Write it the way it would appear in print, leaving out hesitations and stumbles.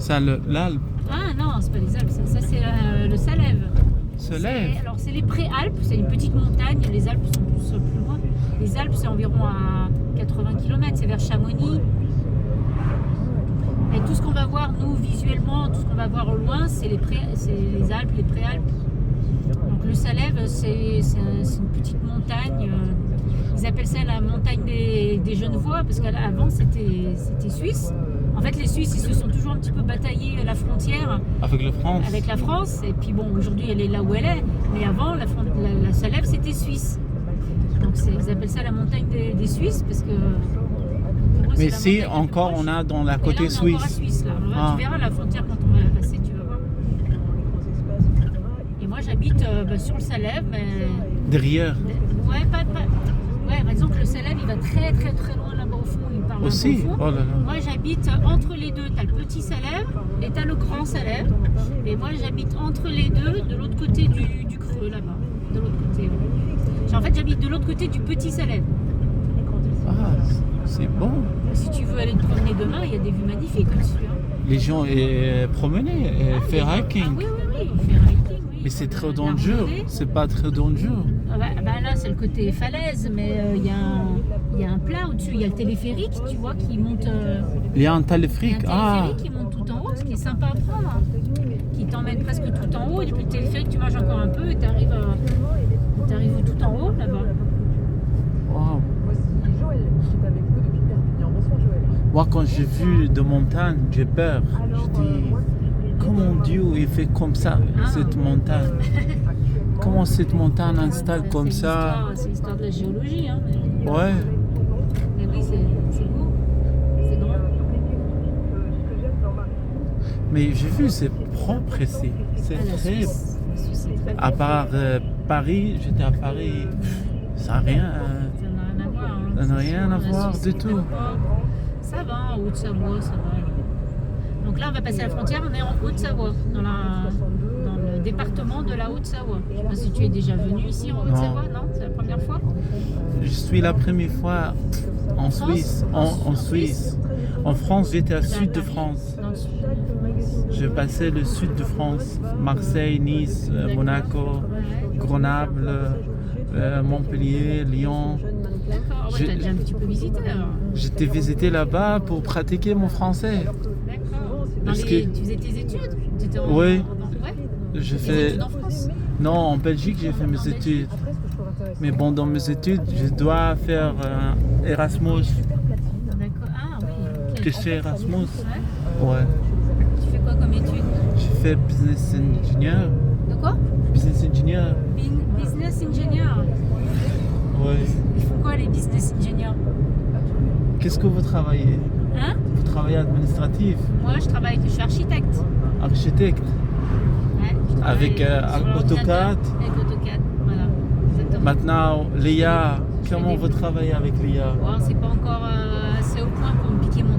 Ça, l'Alpe Ah non, c'est pas les Alpes, ça c'est le Salève. Alors c'est les Préalpes, c'est une petite montagne, les Alpes sont plus loin. Les Alpes c'est environ à 80 km, c'est vers Chamonix. Et tout ce qu'on va voir, nous, visuellement, tout ce qu'on va voir au loin, c'est les Alpes, les Préalpes. Donc le Salève, c'est une petite montagne. Ils appellent ça la montagne des Genevois, parce qu'avant, c'était suisse. En fait, les Suisses, ils se sont toujours un petit peu bataillés à la frontière. Avec la France. Et puis bon, aujourd'hui, elle est là où elle est. Mais avant, la Salève, c'était suisse. Donc ils appellent ça la montagne des Suisses, parce que... Mais si encore on a dans la côté suisse. Encore à Suisse là. Alors, tu verras la frontière quand on va la passer, tu vas voir. Et moi j'habite sur le Salève, mais... Derrière. Ouais, par exemple le Salève il va très très très loin là-bas au fond, il parle aussi. Un peu au fond. Oh là là. Moi j'habite entre les deux, t'as le petit Salève et t'as le grand Salève. Et moi j'habite entre les deux, de l'autre côté du creux là-bas. De l'autre côté. Ouais. En fait j'habite de l'autre côté du petit Salève. Ah, c'est bon. Si tu veux aller te promener demain, il y a des vues magnifiques là-dessus. Hein. Les gens promener, faire hiking. Ah oui, faire hiking, oui. Mais c'est très dangereux. C'est pas très dangereux. Ah bah là, c'est le côté falaise, mais il y a un plat au-dessus. Il y a le téléphérique, tu vois, qui monte. Il y a un téléphérique. Qui monte tout en haut, ce qui est sympa à prendre. Hein. Qui t'emmène presque tout en haut. Et depuis le téléphérique, tu marches encore un peu et tu arrives tout en haut là-bas. Wow. Moi, quand j'ai vu de montagne, j'ai peur. Je dis, comment Dieu il fait comme ça, cette montagne? Comment cette montagne installe comme ça? C'est l'histoire de la géologie. Hein, mais... Ouais. Mais oui, c'est beau. C'est grand. Mais j'ai vu, c'est propre ici. C'est très... À part Paris, j'étais à Paris, ça n'a rien... Ça n'a rien à voir du tout. Ça va, en Haute-Savoie, ça va. Donc là, on va passer la frontière, on est en Haute-Savoie, dans le département de la Haute-Savoie. Je ne sais pas si tu es déjà venu ici en Haute-Savoie, non? C'est la première fois? Je suis la première fois en Suisse. En Suisse. En France, j'étais au sud de France. Je passais le sud de France, Marseille, Nice, Monaco, Grenoble, Montpellier, Lyon. D'accord, tu as déjà un petit peu visité alors. J'étais visité là-bas pour pratiquer mon français. D'accord. Tu faisais tes études? Oui. J'ai fait... études en France? Non, en Belgique, j'ai fait mes études. Mais bon, dans mes études, je dois faire Erasmus. D'accord. Ah oui. Okay. Tu sais Erasmus? Ouais. Tu fais quoi comme études? Je fais business engineer. De quoi? Business engineer. Business engineer. Oui. Ils font quoi les business engineers? Qu'est-ce que vous travaillez? Hein? Vous travaillez administratif? Moi, je suis architecte. Architecte? Ouais. Avec AutoCAD? Avec AutoCAD, voilà. Exactement. Maintenant, l'IA, comment vous travaillez avec l'IA? Bon, c'est pas encore assez au point pour me piquer mon